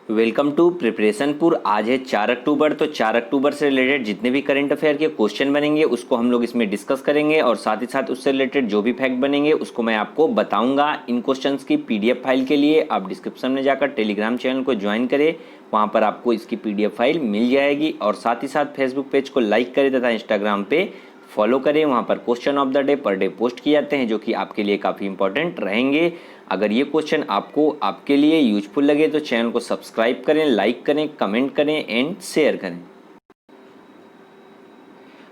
Welcome to प्रिपरेशनपुर। आज है 4 अक्टूबर। तो 4 अक्टूबर से रिलेटेड जितने भी करंट अफेयर के क्वेश्चन बनेंगे उसको हम लोग इसमें डिस्कस करेंगे और साथ ही साथ उससे रिलेटेड जो भी फैक्ट बनेंगे उसको मैं आपको बताऊंगा। इन क्वेश्चंस की पीडीएफ फाइल के लिए आप डिस्क्रिप्शन में जाकर टेलीग्राम चैनल को ज्वाइन करें, वहाँ पर आपको इसकी पीडीएफ फाइल मिल जाएगी। और साथ ही साथ फेसबुक पेज को लाइक करें तथा इंस्टाग्राम पे फॉलो करें, वहाँ पर question of the day per day post किए जाते हैं जो कि आपके लिए काफ़ी इंपॉर्टेंट रहेंगे। अगर ये क्वेश्चन आपको आपके लिए यूजफुल लगे तो चैनल को सब्सक्राइब करें, लाइक करें, कमेंट करें एंड शेयर करें।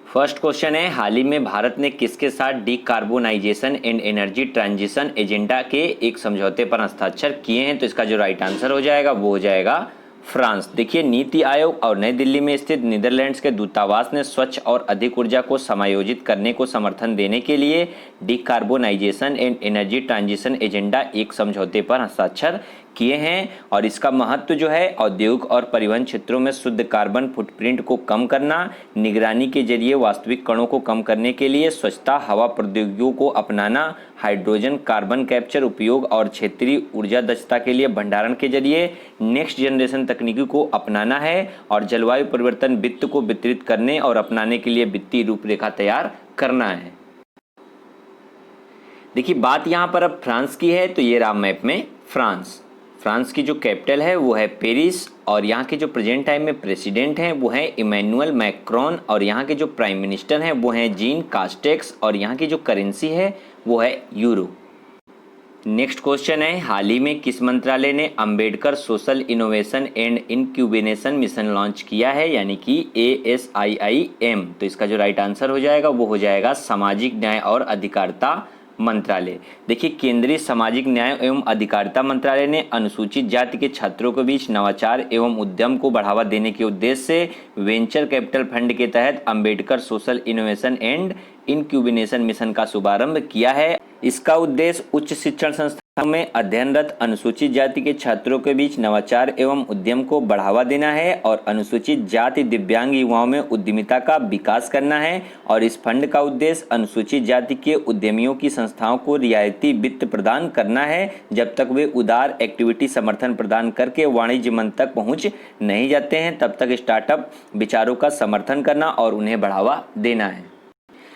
फर्स्ट क्वेश्चन है, हाल ही में भारत ने किसके साथ decarbonisation and energy transition agenda के एक समझौते पर हस्ताक्षर किए हैं? तो इसका जो राइट आंसर हो जाएगा वो हो जाएगा फ्रांस। देखिए, नीति आयोग और नई दिल्ली में स्थित नीदरलैंड्स के दूतावास ने स्वच्छ और अधिक ऊर्जा को समायोजित करने को समर्थन देने के लिए decarbonisation and energy transition agenda एक समझौते पर हस्ताक्षर किए हैं। और इसका महत्व जो है औद्योगिक और परिवहन क्षेत्रों में शुद्ध कार्बन फुटप्रिंट को कम करना, निगरानी के जरिए वास्तविक कणों को कम करने के लिए स्वच्छता, हवा प्रौद्योगिकियों को अपनाना, हाइड्रोजन कार्बन कैप्चर उपयोग और क्षेत्रीय ऊर्जा दक्षता के लिए भंडारण के जरिए नेक्स्ट जनरेशन तकनीकी को अपनाना है और जलवायु परिवर्तन वित्त को वितरित करने और अपनाने के लिए वित्तीय रूपरेखा तैयार करना है। देखिए, बात यहाँ पर अब फ्रांस की है, तो ये रहा मैप में फ्रांस की जो कैपिटल है वो है पेरिस और यहाँ के जो प्रेजेंट टाइम में प्रेसिडेंट हैं वो हैं इमैनुअल मैक्रोन और यहाँ के जो प्राइम मिनिस्टर हैं वो हैं जीन कास्टेक्स और यहाँ की जो करेंसी है वो है यूरो। नेक्स्ट क्वेश्चन है, हाल ही में किस मंत्रालय ने Ambedkar social innovation and incubation mission launch किया है, यानी कि ASIIM? तो इसका जो राइट आंसर हो जाएगा वो हो जाएगा सामाजिक न्याय और अधिकारिता मंत्रालय। देखिए, केंद्रीय सामाजिक न्याय एवं अधिकारिता मंत्रालय ने अनुसूचित जाति के छात्रों के बीच नवाचार एवं उद्यम को बढ़ावा देने के उद्देश्य से वेंचर कैपिटल फंड के तहत Ambedkar social innovation and incubation mission का शुभारंभ किया है। इसका उद्देश्य उच्च शिक्षण संस्थानों में अध्ययनरत अनुसूचित जाति के छात्रों के बीच नवाचार एवं उद्यम को बढ़ावा देना है और अनुसूचित जाति दिव्यांग युवाओं में उद्यमिता का विकास करना है। और इस फंड का उद्देश्य अनुसूचित जाति के उद्यमियों की संस्थाओं को रियायती वित्त प्रदान करना है जब तक वे उदार एक्टिविटी समर्थन प्रदान करके वाणिज्य मंच तक पहुंच नहीं जाते हैं, तब तक स्टार्टअप विचारों का समर्थन करना और उन्हें बढ़ावा देना है।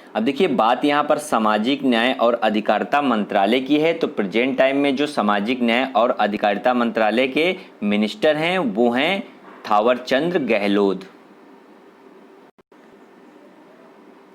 अब देखिए, बात यहाँ पर सामाजिक न्याय और अधिकारिता मंत्रालय की है, तो प्रेजेंट टाइम में जो सामाजिक न्याय और अधिकारिता मंत्रालय के मिनिस्टर हैं वो हैं थावरचंद गहलोत।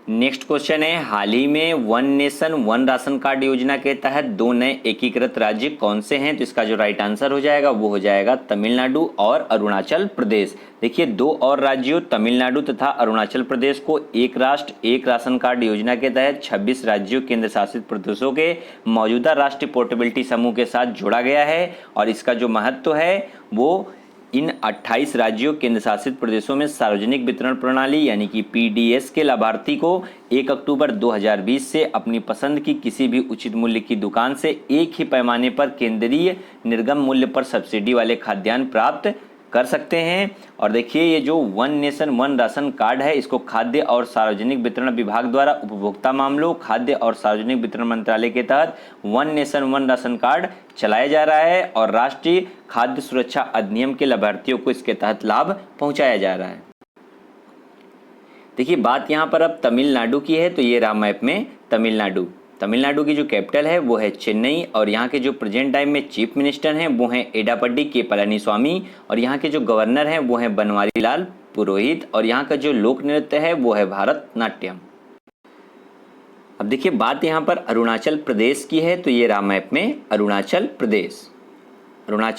नेक्स्ट क्वेश्चन है, हाल ही में one nation one ration card योजना के तहत 2 नए एकीकृत राज्य कौन से हैं? तो इसका जो राइट आंसर हो जाएगा वो हो जाएगा तमिलनाडु और अरुणाचल प्रदेश। देखिए, 2 और राज्यों तमिलनाडु तथा अरुणाचल प्रदेश को एक राष्ट्र एक राशन कार्ड योजना के तहत 26 राज्यों केंद्र शासित प्रदेशों के मौजूदा राष्ट्रीय पोर्टेबिलिटी समूह के साथ जोड़ा गया है। और इसका जो महत्व है वो इन 28 राज्यों केंद्र शासित प्रदेशों में सार्वजनिक वितरण प्रणाली यानी कि PDS के लाभार्थी को 1 अक्टूबर 2020 से अपनी पसंद की किसी भी उचित मूल्य की दुकान से एक ही पैमाने पर केंद्रीय निर्गम मूल्य पर सब्सिडी वाले खाद्यान्न प्राप्त कर सकते हैं। और देखिए, ये जो one nation one ration card है इसको खाद्य और सार्वजनिक वितरण विभाग द्वारा उपभोक्ता मामलों, खाद्य और सार्वजनिक वितरण मंत्रालय के तहत one nation one ration card चलाया जा रहा है और राष्ट्रीय खाद्य सुरक्षा अधिनियम के लाभार्थियों को इसके तहत लाभ पहुंचाया जा रहा है। देखिए, बात यहाँ पर अब तमिलनाडु की है, तो ये रहा मैप में तमिलनाडु की जो कैपिटल है वो है चेन्नई और यहाँ के जो प्रेजेंट टाइम में चीफ मिनिस्टर हैं वो हैं एडापड्डी के पलानीस्वामी और यहाँ के जो गवर्नर हैं वो हैं बनवारी लाल पुरोहित और यहाँ का जो लोक नृत्य है वो है भारतनाट्यम। अब देखिए, बात यहाँ पर अरुणाचल प्रदेश की है, तो ये रहा मैप में अरुणाचल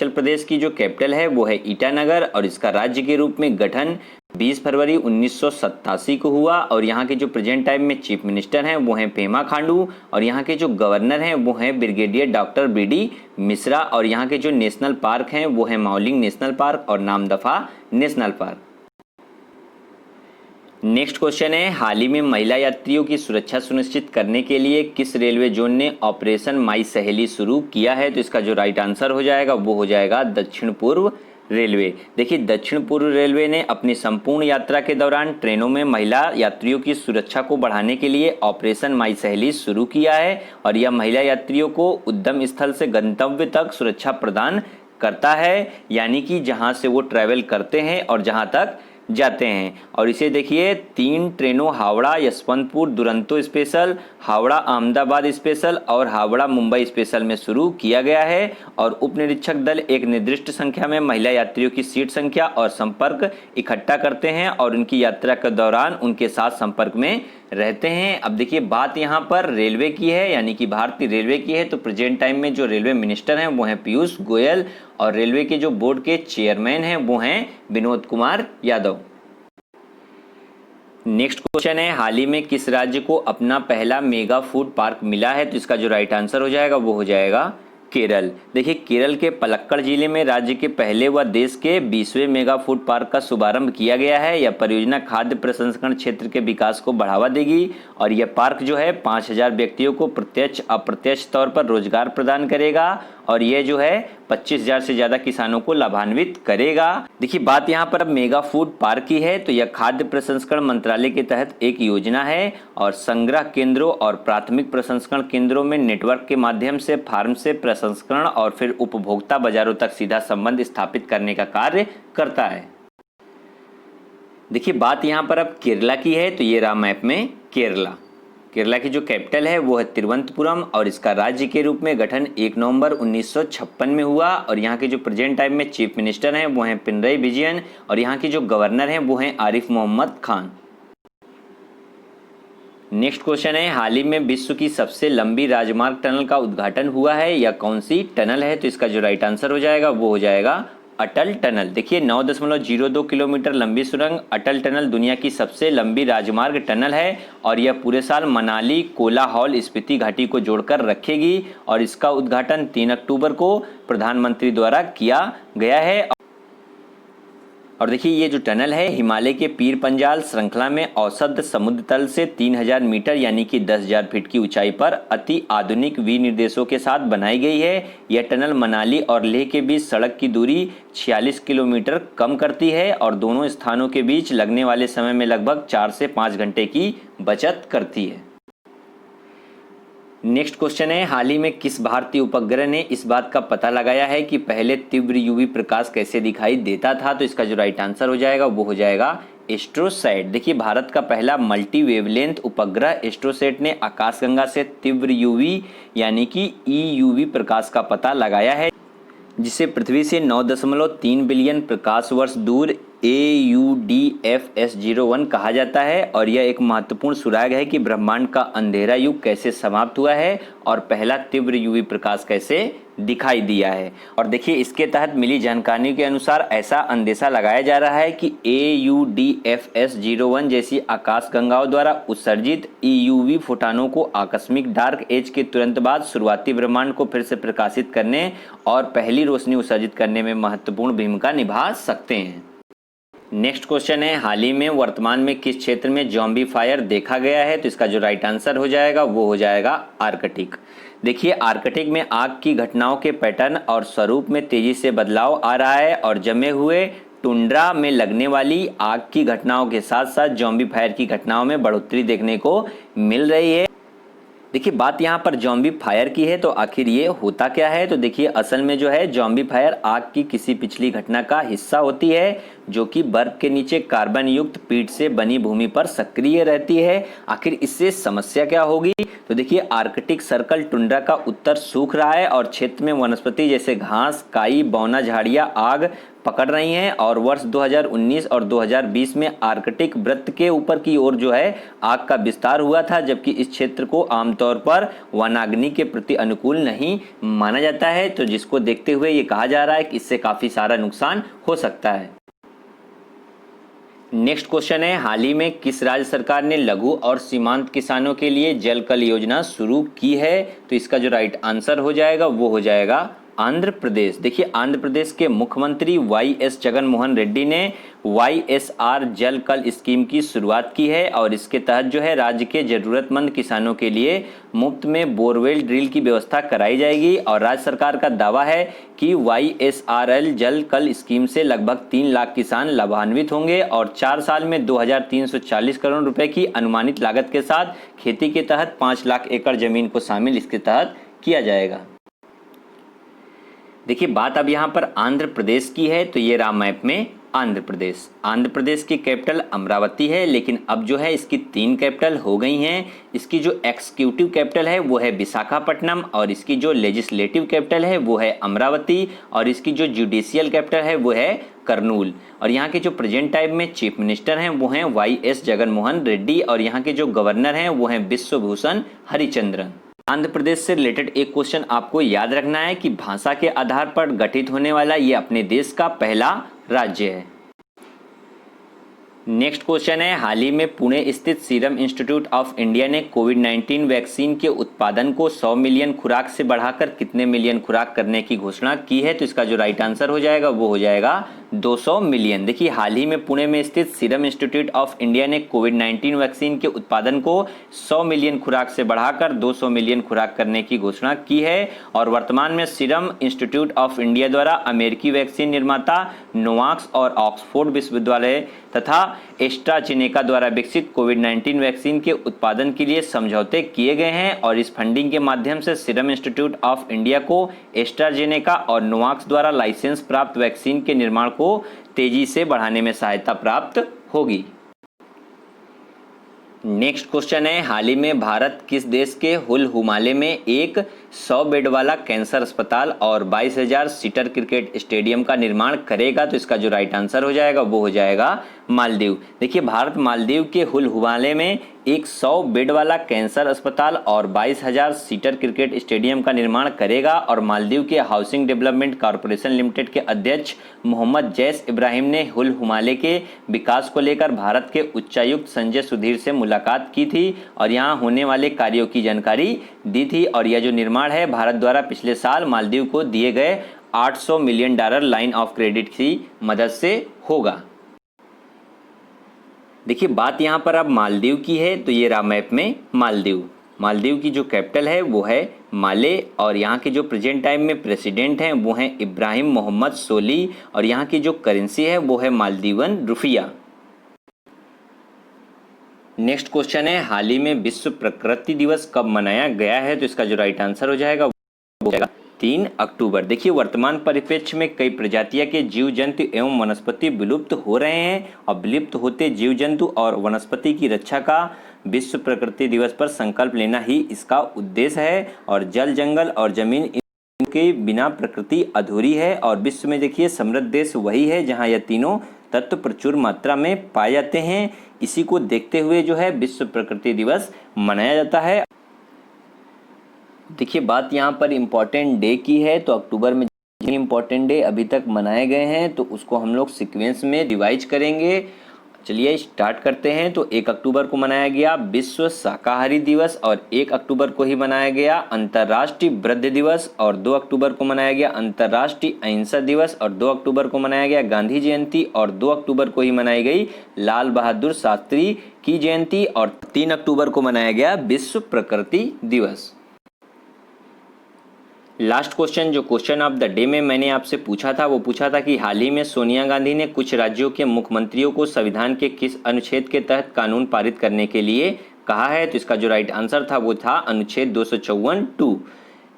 प्रदेश की जो कैपिटल है वो है ईटानगर और इसका राज्य के रूप में गठन 20 फरवरी 1987 को हुआ। और यहाँ के जो प्रेजेंट टाइम में चीफ मिनिस्टर हैं वो हैं पेमा खांडू और यहाँ के जो गवर्नर हैं वो हैं ब्रिगेडियर डॉक्टर BD मिश्रा और यहाँ के जो नेशनल पार्क हैं वो हैं माउलिंग नेशनल पार्क और Namdapha national park. Next question है, हाल ही में महिला यात्रियों की सुरक्षा सुनिश्चित करने के लिए किस रेलवे जोन ने ऑपरेशन माई सहेली शुरू किया है? तो इसका जो राइट आंसर हो जाएगा वो हो जाएगा दक्षिण पूर्व रेलवे। देखिए, दक्षिण पूर्व रेलवे ने अपनी संपूर्ण यात्रा के दौरान ट्रेनों में महिला यात्रियों की सुरक्षा को बढ़ाने के लिए ऑपरेशन माई सहेली शुरू किया है और यह महिला यात्रियों को उद्गम स्थल से गंतव्य तक सुरक्षा प्रदान करता है, यानी कि जहां से वो ट्रैवल करते हैं और जहां तक जाते हैं। और इसे देखिए 3 ट्रेनों हावड़ा यशवंतपुर दुरंतो स्पेशल, हावड़ा अहमदाबाद स्पेशल और हावड़ा मुंबई स्पेशल में शुरू किया गया है। और उप निरीक्षक दल एक निर्दिष्ट संख्या में महिला यात्रियों की सीट संख्या और संपर्क इकट्ठा करते हैं और उनकी यात्रा के दौरान उनके साथ संपर्क में रहते हैं। अब देखिए बात यहाँ पर रेलवे की है, यानी कि भारतीय रेलवे की है, तो प्रेजेंट टाइम में जो रेलवे मिनिस्टर हैं वो हैं पीयूष गोयल और रेलवे के जो बोर्ड के चेयरमैन हैं वो हैं विनोद कुमार यादव। नेक्स्ट क्वेश्चन है, हाल ही में किस राज्य को अपना पहला मेगा फूड पार्क मिला है? तो इसका जो राइट आंसर हो जाएगा वो हो जाएगा केरल। देखिए केरल के पलक्कड़ जिले में राज्य के पहले व देश के 20वें मेगा फूड पार्क का शुभारंभ किया गया है। यह परियोजना खाद्य प्रसंस्करण क्षेत्र के विकास को बढ़ावा देगी और यह पार्क जो है 5000 व्यक्तियों को प्रत्यक्ष अप्रत्यक्ष तौर पर रोजगार प्रदान करेगा और यह जो है 25,000 से ज़्यादा किसानों को लाभान्वित करेगा। देखिए बात यहाँ पर अब मेगा फूड पार्क की है, तो यह खाद्य प्रसंस्करण मंत्रालय के तहत एक योजना है और संग्रह केंद्रों और प्राथमिक प्रसंस्करण केंद्रों में नेटवर्क के माध्यम से फार्म से प्रसंस्करण और फिर उपभोक्ता बाजारों तक सीधा संबंध स्थापित करने का कार्य करता है। देखिए बात यहाँ पर अब केरला की है, तो ये रहा मैप में केरला। केरला की जो कैपिटल है वो है तिरुवनंतपुरम और इसका राज्य के रूप में गठन 1 नवंबर 1956 में हुआ। और यहाँ के जो प्रेजेंट टाइम में चीफ मिनिस्टर हैं वो हैं पिनरई विजयन और यहाँ के जो गवर्नर हैं वो हैं आरिफ मोहम्मद खान। नेक्स्ट क्वेश्चन है, हाल ही में विश्व की सबसे लंबी राजमार्ग टनल का उद्घाटन हुआ है, यह कौन सी टनल है? तो इसका जो राइट आंसर हो जाएगा वो हो जाएगा अटल टनल। देखिए 9.02 किलोमीटर लंबी सुरंग अटल टनल दुनिया की सबसे लंबी राजमार्ग टनल है और यह पूरे साल मनाली कोलाहौल स्पीति घाटी को जोड़कर रखेगी और इसका उद्घाटन 3 अक्टूबर को प्रधानमंत्री द्वारा किया गया है। और देखिए ये जो टनल है हिमालय के पीर पंजाल श्रृंखला में औसत समुद्र तल से 3000 मीटर यानी कि 10,000 फीट की ऊंचाई पर अति आधुनिक विनिर्देशों के साथ बनाई गई है। यह टनल मनाली और लेह के बीच सड़क की दूरी 46 किलोमीटर कम करती है और दोनों स्थानों के बीच लगने वाले समय में लगभग 4 से 5 घंटे की बचत करती है। नेक्स्ट क्वेश्चन है, हाल ही में किस भारतीय उपग्रह ने इस बात का पता लगाया है कि पहले तीव्र यूवी प्रकाश कैसे दिखाई देता था? तो इसका जो राइट आंसर हो जाएगा वो हो जाएगा एस्ट्रोसैट। देखिए भारत का पहला मल्टी वेवलेंथ उपग्रह एस्ट्रोसैट ने आकाशगंगा से तीव्र यूवी यानी कि ईयूवी प्रकाश का पता लगाया है, जिसे पृथ्वी से 9.3 बिलियन प्रकाश वर्ष दूर AUDFS01 कहा जाता है। और यह एक महत्वपूर्ण सुराग है कि ब्रह्मांड का अंधेरा युग कैसे समाप्त हुआ है और पहला तीव्र यूवी प्रकाश कैसे दिखाई दिया है। और देखिए इसके तहत मिली जानकारी के अनुसार ऐसा अंदेशा लगाया जा रहा है कि AUDFS01 जैसी आकाशगंगाओं द्वारा उत्सर्जित EUV फोटॉनों को आकस्मिक डार्क एज के तुरंत बाद शुरुआती ब्रह्मांड को फिर से प्रकाशित करने और पहली रोशनी उत्सर्जित करने में महत्वपूर्ण भूमिका निभा सकते हैं। नेक्स्ट क्वेश्चन है, हाल ही में वर्तमान में किस क्षेत्र में ज़ॉम्बी फायर देखा गया है? तो इसका जो राइट आंसर हो जाएगा वो हो जाएगा आर्कटिक। देखिए आर्कटिक में आग की घटनाओं के पैटर्न और स्वरूप में तेजी से बदलाव आ रहा है और जमे हुए टुंड्रा में लगने वाली आग की घटनाओं के साथ साथ ज़ॉम्बी फायर की घटनाओं में बढ़ोतरी देखने को मिल रही है। देखिए बात यहाँ पर ज़ॉम्बी फायर की है, तो आखिर ये होता क्या है? तो देखिए असल में जो है ज़ॉम्बी फायर आग की किसी पिछली घटना का हिस्सा होती है जो कि बर्फ के नीचे कार्बन युक्त पीठ से बनी भूमि पर सक्रिय रहती है। आखिर इससे समस्या क्या होगी? तो देखिए आर्कटिक सर्कल टुंड्रा का उत्तर सूख रहा है और क्षेत्र में वनस्पति जैसे घास, काई, बौना झाड़ियाँ आग पकड़ रही हैं और वर्ष 2019 और 2020 में आर्कटिक वृत्त के ऊपर की ओर जो है आग का विस्तार हुआ था, जबकि इस क्षेत्र को आमतौर पर वनाग्नि के प्रति अनुकूल नहीं माना जाता है, तो जिसको देखते हुए ये कहा जा रहा है कि इससे काफ़ी सारा नुकसान हो सकता है। नेक्स्ट क्वेश्चन है, हाल ही में किस राज्य सरकार ने लघु और सीमांत किसानों के लिए जल कल योजना शुरू की है? तो इसका जो राइट आंसर हो जाएगा वो हो जाएगा आंध्र प्रदेश। देखिए आंध्र प्रदेश के मुख्यमंत्री YS जगन मोहन रेड्डी ने YSR जल कल स्कीम की शुरुआत की है और इसके तहत जो है राज्य के जरूरतमंद किसानों के लिए मुफ्त में बोरवेल ड्रिल की व्यवस्था कराई जाएगी। और राज्य सरकार का दावा है कि YSRL जल कल स्कीम से लगभग 3 लाख किसान लाभान्वित होंगे और 4 साल में 2340 करोड़ रुपए की अनुमानित लागत के साथ खेती के तहत 5 लाख एकड़ जमीन को शामिल इसके तहत किया जाएगा। देखिए बात अब यहाँ पर आंध्र प्रदेश की है, तो ये रहा मैप में आंध्र प्रदेश। आंध्र प्रदेश की कैपिटल अमरावती है, लेकिन अब जो है इसकी 3 कैपिटल हो गई हैं। इसकी जो एग्जीक्यूटिव कैपिटल है वो है विशाखापट्टनम, और इसकी जो लेजिस्लेटिव कैपिटल है वो है अमरावती, और इसकी जो जुडिशियल कैपिटल है वो है करनूल। और यहाँ के जो प्रेजेंट टाइम में चीफ मिनिस्टर हैं वो हैं वाई.एस. जगनमोहन रेड्डी, और यहाँ के जो गवर्नर हैं वो हैं बिश्वभूषण हरिचंद्रन। आंध्र प्रदेश से रिलेटेड एक क्वेश्चन आपको याद रखना है कि भाषा के आधार पर गठित होने वाला ये अपने देश का पहला राज्य है। नेक्स्ट क्वेश्चन है, हाल ही में पुणे स्थित सीरम इंस्टीट्यूट ऑफ इंडिया ने कोविड-19 वैक्सीन के उत्पादन को 100 मिलियन खुराक से बढ़ाकर कितने मिलियन खुराक करने की घोषणा की है? तो इसका जो राइट आंसर हो जाएगा वो हो जाएगा 200 मिलियन। देखिए हाल ही में पुणे में स्थित सीरम इंस्टीट्यूट ऑफ इंडिया ने कोविड-19 वैक्सीन के उत्पादन को 100 मिलियन खुराक से बढ़ाकर 200 मिलियन खुराक करने की घोषणा की है। और वर्तमान में सीरम इंस्टीट्यूट ऑफ इंडिया द्वारा अमेरिकी वैक्सीन निर्माता नोवाक्स और ऑक्सफोर्ड विश्वविद्यालय तथा एस्ट्राजेनेका द्वारा विकसित कोविड-19 वैक्सीन के उत्पादन के लिए समझौते किए गए हैं। और इस फंडिंग के माध्यम से सीरम इंस्टीट्यूट ऑफ इंडिया को एस्ट्राजेनेका और नोवाक्स द्वारा लाइसेंस प्राप्त वैक्सीन के निर्माण को तेजी से बढ़ाने में सहायता प्राप्त होगी। नेक्स्ट क्वेश्चन है, हाल ही में भारत किस देश के हुल हुमाले में एक 100 बेड वाला कैंसर अस्पताल और 22,000 सीटर क्रिकेट स्टेडियम का निर्माण करेगा? तो इसका जो राइट आंसर हो जाएगा वो हो जाएगा मालदीव। देखिए भारत मालदीव के हुल हुमाले में एक 100 बेड वाला कैंसर अस्पताल और 22,000 सीटर क्रिकेट स्टेडियम का निर्माण करेगा। और मालदीव के हाउसिंग डेवलपमेंट कॉरपोरेशन लिमिटेड के अध्यक्ष मोहम्मद जैस इब्राहिम ने हुल हुमाले के विकास को लेकर भारत के उच्चायुक्त संजय सुधीर से मुलाकात की थी और यहाँ होने वाले कार्यों की जानकारी दी थी। और यह जो निर्माण है भारत द्वारा पिछले साल मालदीव को दिए गए $800 मिलियन लाइन ऑफ क्रेडिट की मदद से होगा। देखिए बात यहाँ पर अब मालदीव की है, तो ये रहा मैप में मालदीव। मालदीव की जो कैपिटल है वो है माले, और यहाँ के जो प्रेजेंट टाइम में प्रेसिडेंट हैं वो हैं इब्राहिम मोहम्मद सोली, और यहाँ की जो करेंसी है वो है मालदीवन रुपया। नेक्स्ट क्वेश्चन है, हाल ही में विश्व प्रकृति दिवस कब मनाया गया है? तो इसका जो राइट आंसर हो जाएगा वो हो जाएगा 3 अक्टूबर। देखिए वर्तमान परिप्रेक्ष्य में कई प्रजातियां के जीव जंतु एवं वनस्पति विलुप्त हो रहे हैं, और विलुप्त होते जीव जंतु और वनस्पति की रक्षा का विश्व प्रकृति दिवस पर संकल्प लेना ही इसका उद्देश्य है। और जल, जंगल और जमीन इनके बिना प्रकृति अधूरी है। और विश्व में देखिए समृद्ध देश वही है जहाँ यह तीनों तत्व प्रचुर मात्रा में पाए जाते हैं। इसी को देखते हुए जो है विश्व प्रकृति दिवस मनाया जाता है। देखिए बात यहाँ पर इम्पोर्टेंट डे की है, तो अक्टूबर में इम्पोर्टेंट डे अभी तक मनाए गए हैं तो उसको हम लोग सीक्वेंस में डिवाइड करेंगे। चलिए स्टार्ट करते हैं। तो 1 अक्टूबर को मनाया गया विश्व शाकाहारी दिवस, और 1 अक्टूबर को ही मनाया गया अंतर्राष्ट्रीय वृद्ध दिवस, और 2 अक्टूबर को मनाया गया अंतर्राष्ट्रीय अहिंसा दिवस, और 2 अक्टूबर को मनाया गया गांधी जयंती, और 2 अक्टूबर को ही मनाई गई लाल बहादुर शास्त्री की जयंती, और 3 अक्टूबर को मनाया गया विश्व प्रकृति दिवस। लास्ट क्वेश्चन, जो क्वेश्चन ऑफ द डे में मैंने आपसे पूछा था वो पूछा था कि हाल ही में सोनिया गांधी ने कुछ राज्यों के मुख्यमंत्रियों को संविधान के किस अनुच्छेद के तहत कानून पारित करने के लिए कहा है? तो इसका जो राइट आंसर था वो था अनुच्छेद 254(2).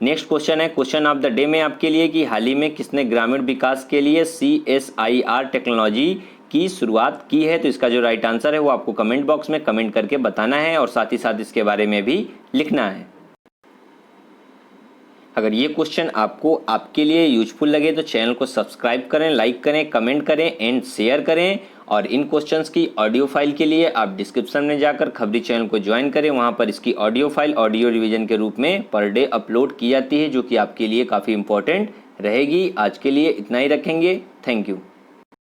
नेक्स्ट क्वेश्चन है क्वेश्चन ऑफ द डे में आपके लिए कि हाल ही में किसने ग्रामीण विकास के लिए CSIR टेक्नोलॉजी की शुरुआत की है? तो इसका जो राइट आंसर है वो आपको कमेंट बॉक्स में कमेंट करके बताना है, और साथ ही साथ इसके बारे में भी लिखना है। अगर ये क्वेश्चन आपको आपके लिए यूजफुल लगे तो चैनल को सब्सक्राइब करें, लाइक करें, कमेंट करें एंड शेयर करें। और इन क्वेश्चंस की ऑडियो फाइल के लिए आप डिस्क्रिप्शन में जाकर खबरी चैनल को ज्वाइन करें। वहां पर इसकी ऑडियो फाइल ऑडियो रिवीजन के रूप में पर डे अपलोड की जाती है, जो कि आपके लिए काफ़ी इंपॉर्टेंट रहेगी। आज के लिए इतना ही रखेंगे। Thank you.